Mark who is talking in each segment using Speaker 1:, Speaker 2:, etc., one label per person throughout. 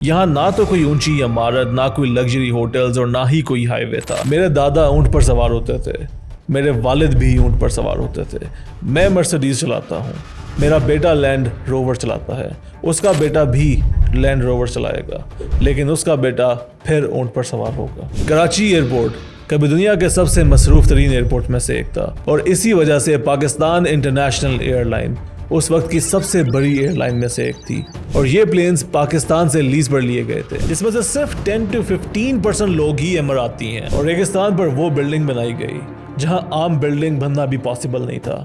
Speaker 1: यहाँ ना तो कोई ऊंची इमारत, ना कोई लग्जरी होटल्स और ना ही कोई हाईवे था। मेरे दादा ऊंट पर सवार होते थे, मेरे वालिद भी ऊंट पर सवार होते थे। मैं मर्सिडीज चलाता हूँ, मेरा बेटा लैंड रोवर चलाता है, उसका बेटा भी लैंड रोवर चलाएगा, लेकिन उसका बेटा फिर ऊंट पर सवार होगा। कराची एयरपोर्ट कभी दुनिया के सबसे मसरूफ तरीन एयरपोर्ट में से एक था और इसी वजह से पाकिस्तान इंटरनेशनल एयरलाइन उस वक्त की सबसे बड़ी एयरलाइन में से एक थी और ये प्लेन्स पाकिस्तान से लीज पर लिए गए थे, जिसमें से सिर्फ 10 to 15% लोग ही इमाराती हैं और रेगिस्तान पर वो बिल्डिंग बनाई गई जहां आम बिल्डिंग बनना भी पॉसिबल नहीं था।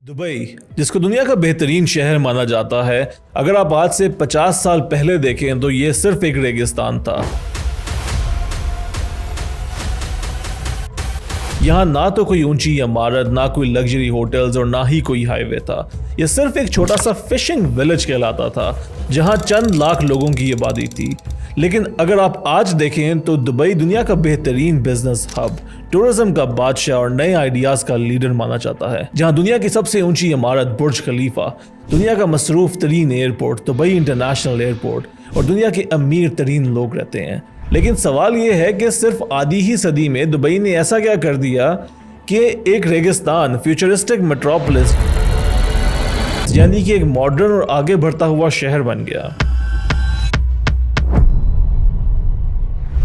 Speaker 1: दुबई, जिसको दुनिया का बेहतरीन शहर माना जाता है, अगर आप आज से 50 साल पहले देखें तो ये सिर्फ एक रेगिस्तान था। यहाँ ना तो कोई ऊंची इमारत, ना कोई लग्जरी होटल्स और ना ही कोई हाईवे था। यह सिर्फ एक छोटा सा फिशिंग विलेज कहलाता था जहाँ चंद लाख लोगों की आबादी थी। लेकिन अगर आप आज देखें तो दुबई दुनिया का बेहतरीन बिजनेस हब, टूरिज्म का बादशाह और नए आइडियाज का लीडर माना जाता है। जहां दुनिया की सबसे ऊंची इमारत बुर्ज खलीफा, दुनिया का मसरूफ तरीन एयरपोर्ट दुबई इंटरनेशनल एयरपोर्ट और दुनिया के अमीर तरीन लोग रहते हैं। लेकिन सवाल यह है कि सिर्फ आधी ही सदी में दुबई ने ऐसा क्या कर दिया कि एक रेगिस्तान फ्यूचरिस्टिक मेट्रोपोलिस यानी कि एक मॉडर्न और आगे बढ़ता हुआ शहर बन गया।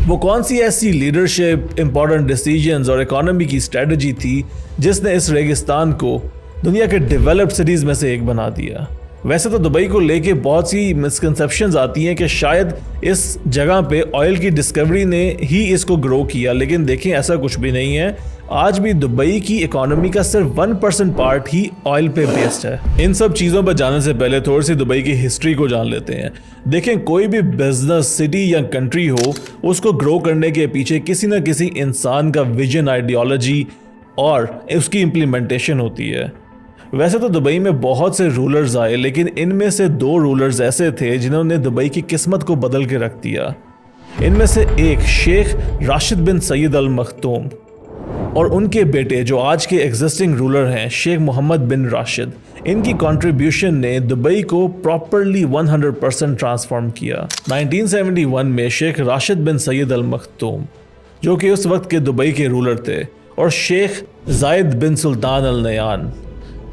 Speaker 1: वो कौन सी ऐसी लीडरशिप, इंपॉर्टेंट डिसीजंस और इकोनॉमी की स्ट्रेटजी थी जिसने इस रेगिस्तान को दुनिया के डेवलप्ड सिटीज में से एक बना दिया? वैसे तो दुबई को लेके बहुत सी मिसकंसेप्शंस आती हैं कि शायद इस जगह पे ऑयल की डिस्कवरी ने ही इसको ग्रो किया, लेकिन देखें ऐसा कुछ भी नहीं है। आज भी दुबई की इकोनॉमी का सिर्फ 1% पार्ट ही ऑयल पे बेस्ड है। इन सब चीज़ों पर जाने से पहले थोड़ी सी दुबई की हिस्ट्री को जान लेते हैं। देखें, कोई भी बिजनेस, सिटी या कंट्री हो, उसको ग्रो करने के पीछे किसी न किसी इंसान का विजन, आइडियोलॉजी और उसकी इम्प्लीमेंटेशन होती है। वैसे तो दुबई में बहुत से रूलर्स आए, लेकिन इनमें से 2 रूलर्स ऐसे थे जिन्होंने दुबई की किस्मत को बदल के रख दिया। इनमें से एक शेख राशिद बिन सैयद अल मखदूम और उनके बेटे जो आज के एग्जिस्टिंग रूलर हैं शेख मोहम्मद बिन राशिद। इनकी कंट्रीब्यूशन ने दुबई को प्रॉपरली 100% ट्रांसफॉर्म किया। 1971 में शेख राशिद बिन सैयद अल मखदूम, जो कि उस वक्त के दुबई के रूलर थे, और शेख जायद बिन सुल्तान अल नयान,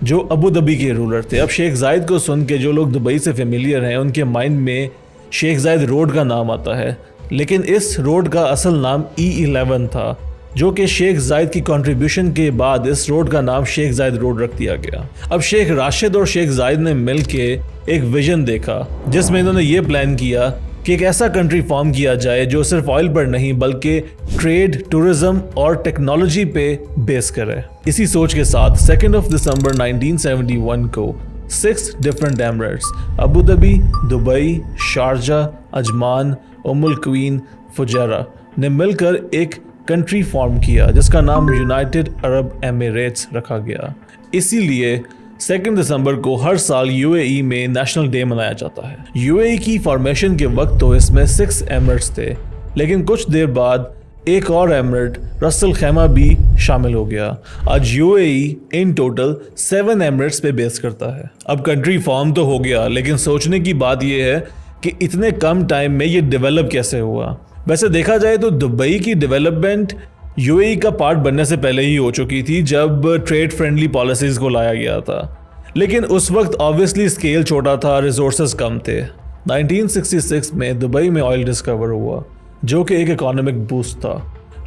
Speaker 1: जो अबू धाबी के रूलर थे। अब शेख जायद को सुन के जो लोग दुबई से फेमिलियर हैं उनके माइंड में शेख जायद रोड का नाम आता है, लेकिन इस रोड का असल नाम E11 था, जो कि शेख जायद की कंट्रीब्यूशन के बाद इस रोड का नाम शेख जायद रोड रख दिया गया। अब शेख राशिद और शेख जायद ने मिलके एक विजन देखा जिसमें इन्होंने ये प्लान किया कि एक ऐसा कंट्री फॉर्म किया जाए जो सिर्फ ऑयल पर नहीं बल्कि ट्रेड, टूरिज्म और टेक्नोलॉजी पे बेस करे। इसी सोच के साथ 2 दिसंबर 1971 को 6 different emirates Abu Dhabi, Dubai, Sharjah, Ajman, Umm al Quwain, Fujairah ने मिलकर एक कंट्री फॉर्म किया जिसका नाम यूनाइटेड अरब एमिरेट्स रखा गया। इसीलिए 2 दिसंबर को हर साल यूएई में नेशनल डे मनाया जाता है। यूएई की फॉर्मेशन के वक्त तो इसमें 6 एमिरेट्स थे, लेकिन कुछ देर बाद एक और एमिरेट रस अल खैमा भी शामिल हो गया। आज यूएई इन टोटल 7 एमिरेट्स पे बेस करता है। अब कंट्री फॉर्म तो हो गया, लेकिन सोचने की बात यह है कि इतने कम टाइम में ये डेवलप कैसे हुआ। वैसे देखा जाए तो दुबई की डेवलपमेंट यूएई का पार्ट बनने से पहले ही हो चुकी थी जब ट्रेड फ्रेंडली पॉलिसीज को लाया गया था, लेकिन उस वक्त ऑब्वियसली स्केल छोटा था, रिसोर्सेज कम थे। 1966 में दुबई में ऑयल डिस्कवर हुआ जो कि एक इकोनॉमिक बूस्ट था,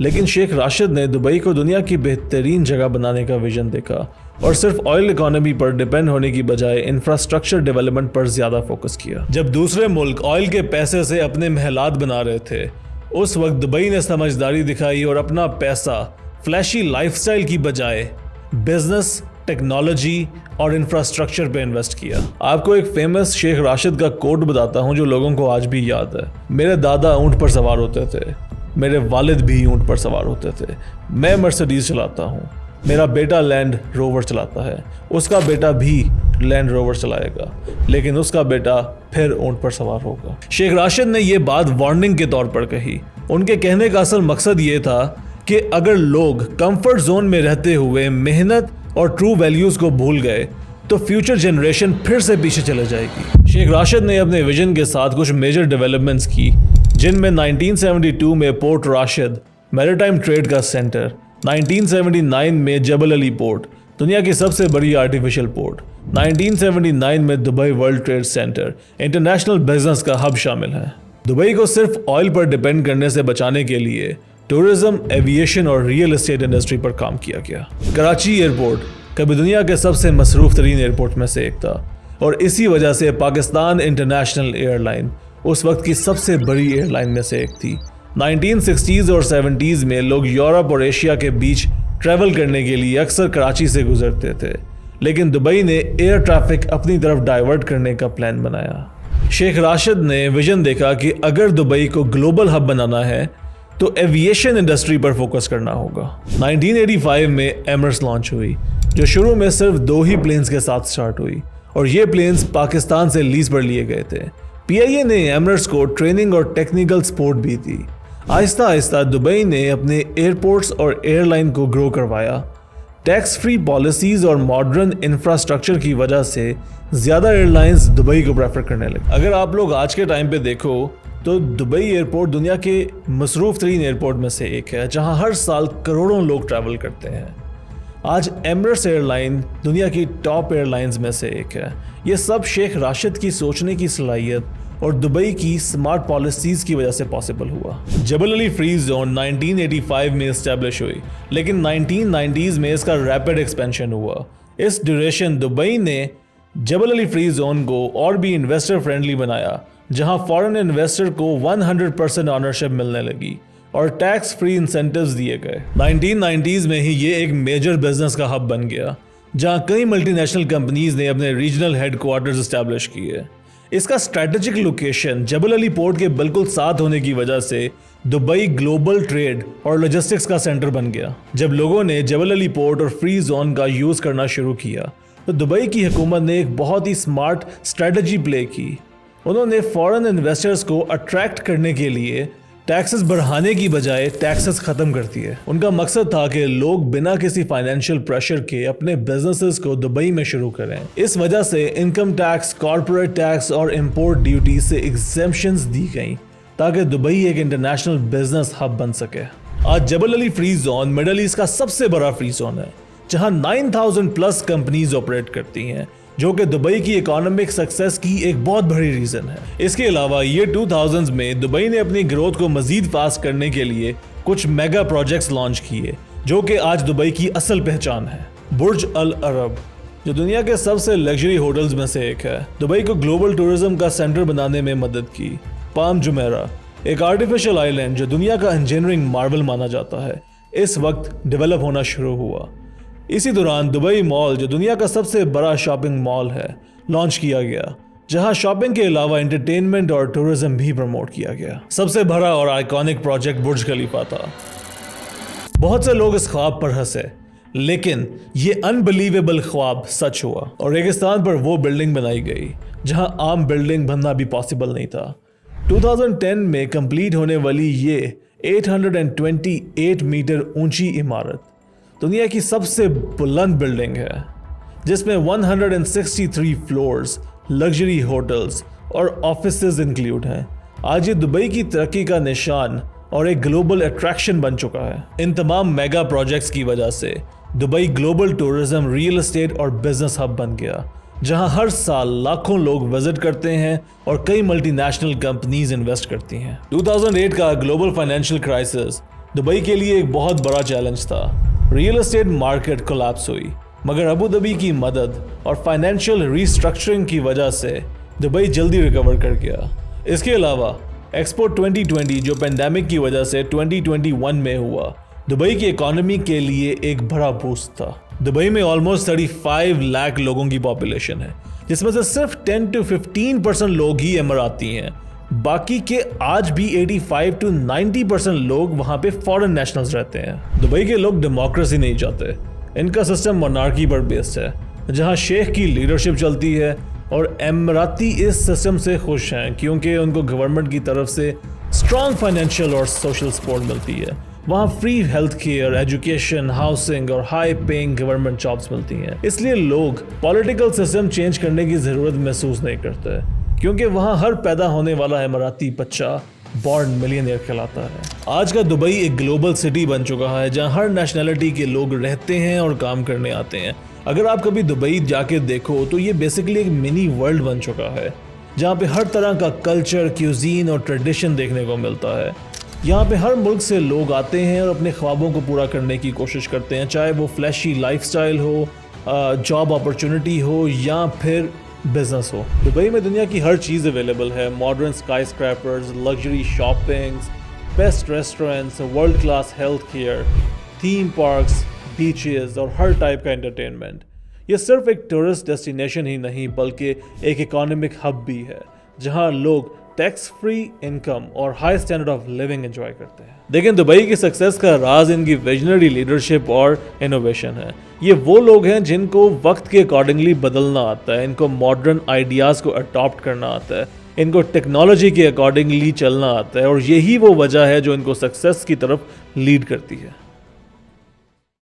Speaker 1: लेकिन शेख राशिद ने दुबई को दुनिया की बेहतरीन जगह बनाने का विजन देखा और सिर्फ ऑयल इकोनॉमी पर डिपेंड होने की बजाय इंफ्रास्ट्रक्चर डेवलपमेंट पर ज्यादा फोकस किया। जब दूसरे मुल्क ऑयल के पैसे से अपने महलात बना रहे थे, उस वक्त दुबई ने समझदारी दिखाई और अपना पैसा फ्लैशी लाइफस्टाइल की बजाय बिजनेस, टेक्नोलॉजी और इंफ्रास्ट्रक्चर पे इन्वेस्ट किया। आपको एक फेमस शेख राशिद का कोट बताता हूं जो लोगों को आज भी याद है। मेरे दादा ऊंट पर सवार होते थे, मेरे वालिद भी ऊंट पर सवार होते थे। मैं मर्सिडीज चलाता हूँ, मेरा बेटा लैंड रोवर चलाता है, उसका बेटा भी लैंड रोवर चलाएगा, लेकिन उसका बेटा फिर ऊंट पर सवार होगा। शेख राशिद ने यह बात वार्निंग के तौर पर कही। उनके कहने का असल मकसद ये था कि अगर लोग कंफर्ट जोन में रहते हुए मेहनत और ट्रू वैल्यूज को भूल गए तो फ्यूचर जनरेशन फिर से पीछे चले जाएगी। शेख राशिद ने अपने विजन के साथ कुछ मेजर डेवलपमेंट्स की, जिनमें 1972 में पोर्ट राशिद मैरीटाइम ट्रेड का सेंटर, 1979 में जबल अली पोर्ट दुनिया की सबसे बड़ी आर्टिफिशियल पोर्ट, 1979 में Dubai world trade centre international business का हब शामिल है। दुबई को सिर्फ ऑयल पर डिपेंड करने से बचाने के लिए टूरिज्म, एविएशन और रियल एस्टेट इंडस्ट्री पर काम किया गया। कराची एयरपोर्ट कभी दुनिया के सबसे मसरूफ तरीन एयरपोर्ट में से एक था और इसी वजह से पाकिस्तान इंटरनेशनल एयरलाइन उस वक्त की सबसे बड़ी एयरलाइन में से एक थी। 1960s और 70s में लोग यूरोप और एशिया के बीच ट्रैवल करने के लिए अक्सर कराची से गुजरते थे, लेकिन दुबई ने एयर ट्रैफिक अपनी तरफ डाइवर्ट करने का प्लान बनाया। शेख राशिद ने विजन देखा कि अगर दुबई को ग्लोबल हब बनाना है तो एविएशन इंडस्ट्री पर फोकस करना होगा। 1985 में एमरेट्स लॉन्च हुई, जो शुरू में सिर्फ 2 ही प्लेन्स के साथ स्टार्ट हुई और ये प्लेन्स पाकिस्तान से लीज पर लिए गए थे। पीआईए ने एमरेट्स को ट्रेनिंग और टेक्निकल सपोर्ट भी दी। आहिस्ता आहिस्ता दुबई ने अपने एयरपोर्ट्स और एयरलाइन को ग्रो करवाया। टैक्स फ्री पॉलिसीज और मॉडर्न इंफ्रास्ट्रक्चर की वजह से ज़्यादा एयरलाइंस दुबई को प्रेफर करने लगे। अगर आप लोग आज के टाइम पे देखो तो दुबई एयरपोर्ट दुनिया के मसरूफ तरीन एयरपोर्ट में से एक है, जहां हर साल करोड़ों लोग ट्रैवल करते हैं। आज एमरेट्स एयरलाइन दुनिया की टॉप एयरलाइंस में से एक है। ये सब शेख राशिद की सोचने की सलाहियत और दुबई की स्मार्ट पॉलिसीज की वजह से पॉसिबल हुआ। जबल अली फ्री जोन 1985 में इस्टेब्लिश हुई, लेकिन 1990s में इसका रैपिड एक्सपेंशन हुआ। इस ड्यूरेशन दुबई ने जबल अली फ्री जोन को और भी इन्वेस्टर फ्रेंडली बनाया, जहां फॉरेन इन्वेस्टर को 100% ऑनरशिप मिलने लगी और टैक्स फ्री इंसेंटिव्स दिए गए। 1990s में ही ये एक मेजर बिजनेस का हब बन गया, जहां कई मल्टीनेशनल कंपनीज ने अपने रीजनल हेडक्वार्टर्स एस्टैब्लिश किए। इसका स्ट्रैटेजिक लोकेशन जबल अली पोर्ट के बिल्कुल साथ होने की वजह से दुबई ग्लोबल ट्रेड और लॉजिस्टिक्स का सेंटर बन गया। जब लोगों ने जबल अली पोर्ट और फ्री जोन का यूज करना शुरू किया तो दुबई की हुकूमत ने एक बहुत ही स्मार्ट स्ट्रैटेजी प्ले की। उन्होंने फॉरेन इन्वेस्टर्स को अट्रैक्ट करने के लिए टैक्सेस बढ़ाने की बजाय टैक्सेस खत्म कर दिए। उनका मकसद था कि लोग बिना किसी फाइनेंशियल प्रेशर के अपने बिजनेसेस को दुबई में शुरू करें। इस वजह से इनकम टैक्स, कॉर्पोरेट टैक्स और इंपोर्ट ड्यूटी से एग्जेम्पशंस दी गई ताकि दुबई एक इंटरनेशनल बिजनेस हब बन सके। आज Jebel Ali free zone Middle East का सबसे बड़ा फ्री जोन है, जहां 9000 प्लस कंपनीज ऑपरेट करती हैं, जो कि दुबई की इकोनॉमिक सक्सेस की एक बहुत बड़ी रीजन है। इसके अलावा ये 2000s में दुबई ने अपनी ग्रोथ को मजीद फास्ट करने के लिए कुछ मेगा प्रोजेक्ट्स लॉन्च किए, जो कि आज दुबई की असल पहचान है। बुर्ज अल अरब, जो दुनिया के सबसे लग्जरी होटल्स में से एक है, दुबई को ग्लोबल टूरिज्म का सेंटर बनाने में मदद की। पाम जुमेरा, एक आर्टिफिशियल आइलैंड जो दुनिया का इंजीनियरिंग मार्वल माना जाता है, इस वक्त डेवलप होना शुरू हुआ। इसी दौरान दुबई मॉल, जो दुनिया का सबसे बड़ा शॉपिंग मॉल है, लॉन्च किया गया, जहां शॉपिंग के अलावा एंटरटेनमेंट और टूरिज्म भी प्रमोट किया गया। सबसे बड़ा और आइकॉनिक प्रोजेक्ट बुर्ज खलीफा था। बहुत से लोग इस ख्वाब पर हंसे, लेकिन ये अनबिलीवेबल ख्वाब सच हुआ और रेगिस्तान पर वो बिल्डिंग बनाई गई जहां आम बिल्डिंग बनना भी पॉसिबल नहीं था। 2010 में कंप्लीट होने वाली ये 828 मीटर ऊंची इमारत दुनिया की सबसे बुलंद बिल्डिंग है, जिसमें 163 फ्लोर्स, लग्जरी होटल्स और ऑफिसेज इंक्लूड हैं। आज ये दुबई की तरक्की का निशान और एक ग्लोबल अट्रैक्शन बन चुका है। इन तमाम मेगा प्रोजेक्ट्स की वजह से Dubai global tourism, real estate और बिजनेस हब बन गया, जहां हर साल लाखों लोग विजिट करते हैं और कई मल्टीनेशनल कंपनीज इन्वेस्ट करती हैं। 2008 का ग्लोबल फाइनेंशियल क्राइसिस दुबई के लिए एक बहुत बड़ा चैलेंज था। रियल एस्टेट मार्केट कोलैप्स हुई, मगर अबू धाबी की मदद और फाइनेंशियल रीस्ट्रक्चरिंग की वजह से दुबई जल्दी रिकवर कर गया। इसके अलावा एक्सपो 2020, जो पेंडेमिक की वजह से 2021 में हुआ, दुबई की इकोनॉमी के लिए एक बड़ा बूस्ट था। दुबई में ऑलमोस्ट 35 लाख लोगों की पॉपुलेशन है, जिसमें से सिर्फ 10 to 15% लोग ही इमाराती हैं। बाकी के आज भी 85 to 90% लोग वहां पे फॉरेन नेशनल्स रहते हैं। दुबई के लोग डेमोक्रेसी नहीं चाहते, इनका सिस्टम मोनार्की पर बेस्ड है, जहां शेख की लीडरशिप चलती है और एमराती इस सिस्टम से खुश हैं क्योंकि उनको गवर्नमेंट की तरफ से स्ट्रॉन्ग फाइनेंशियल और सोशल सपोर्ट मिलती है। वहाँ free health care, education, housing और हाई पेइंग गवर्नमेंट जॉब्स मिलती हैं। इसलिए लोग पॉलिटिकल सिस्टम चेंज करने की ज़रूरत महसूस नहीं करते, क्योंकि वहाँ हर पैदा होने वाला इमाराती बच्चा बॉर्न मिलियनियर कहलाता है। आज का दुबई एक ग्लोबल सिटी बन चुका है, जहाँ हर नेशनैलिटी के लोग रहते हैं और काम करने आते हैं। अगर आप कभी दुबई जाके देखो तो ये बेसिकली एक मिनी वर्ल्ड बन चुका है, जहाँ पे हर तरह का कल्चर, क्यूजीन और ट्रेडिशन देखने को मिलता है। यहाँ पे हर मुल्क से लोग आते हैं और अपने ख्वाबों को पूरा करने की कोशिश करते हैं, चाहे वो फ्लैशी लाइफस्टाइल हो, जॉब अपॉर्चुनिटी हो या फिर बिजनेस हो। दुबई में दुनिया की हर चीज़ अवेलेबल है। Modern sky scrapers, luxury shoppings, best restaurants, world class health care, theme parks, beaches और हर टाइप का एंटरटेनमेंट। ये सिर्फ एक टूरिस्ट डेस्टिनेशन ही नहीं बल्कि एक इकोनॉमिक हब भी है, जहाँ लोग टैक्स फ्री इनकम और high standard of living enjoy करते हैं। लेकिन दुबई की सक्सेस का राज इनकी विजनरी लीडरशिप और इनोवेशन है। ये वो लोग हैं जिनको वक्त के अकॉर्डिंगली बदलना आता है, इनको मॉडर्न आइडियाज़ को अडॉप्ट करना आता है, इनको टेक्नोलॉजी के अकॉर्डिंगली चलना आता है, और यही वो वजह है जो इनको सक्सेस की तरफ लीड करती है।